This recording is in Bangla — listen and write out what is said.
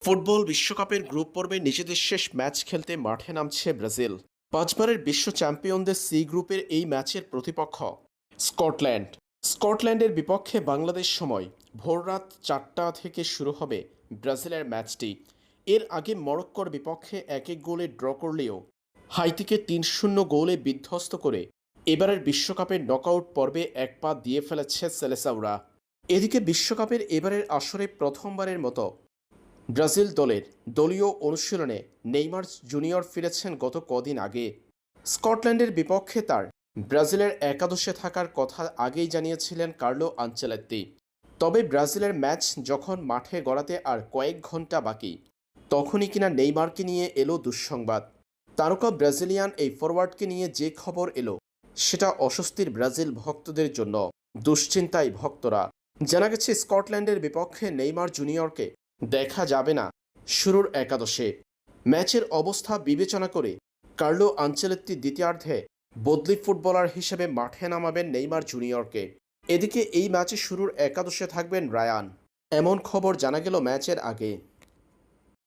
ফুটবল বিশ্বকাপের গ্রুপ পর্বে নিজেদের শেষ ম্যাচ খেলতে মাঠে নামছে ব্রাজিল। পাঁচবারের বিশ্ব চ্যাম্পিয়নদের সি গ্রুপের এই ম্যাচের প্রতিপক্ষ স্কটল্যান্ড। স্কটল্যান্ডের বিপক্ষে বাংলাদেশ সময় ভোররাত 4টা থেকে শুরু হবে ব্রাজিলের ম্যাচটি। এর আগে মরক্কোর বিপক্ষে 1-1 গোলে ড্র করলেও হাইতিকে 3-0 গোলে বিধ্বস্ত করে এবারের বিশ্বকাপের নকআউট পর্বে এক পা দিয়ে ফেলেছে সেলেসাওরা। এদিকে বিশ্বকাপের এবারের আসরে প্রথমবারের মতো ব্রাজিল দলের দলীয় অনুশীলনে নেইমার জুনিয়র ফিরেছেন গত কদিন আগে। স্কটল্যান্ডের বিপক্ষে তার ব্রাজিলের একাদশে থাকার কথা আগেই জানিয়েছিলেন কার্লো আনচেলত্তি। তবে ব্রাজিলের ম্যাচ যখন মাঠে গড়াতে আর কয়েক ঘন্টা বাকি, তখনই কিনা নেইমারকে নিয়ে এলো দুঃসংবাদ। তারকা ব্রাজিলিয়ান এই ফরওয়ার্ডকে নিয়ে যে খবর এলো, সেটা অস্বস্তির ব্রাজিল ভক্তদের জন্য। দুশ্চিন্তায় ভক্তরা। জানা গেছে স্কটল্যান্ডের বিপক্ষে নেইমার জুনিয়রকে দেখা যাবে না শুরুর একাদশে। ম্যাচের অবস্থা বিবেচনা করে কার্লো আনচেলত্তি দ্বিতীয়ার্ধে বদলি ফুটবলার হিসেবে মাঠে নামাবেন নেইমার জুনিয়রকে। এদিকে এই ম্যাচে শুরুর একাদশে থাকবেন রায়ান, এমন খবর জানা গেল ম্যাচের আগে।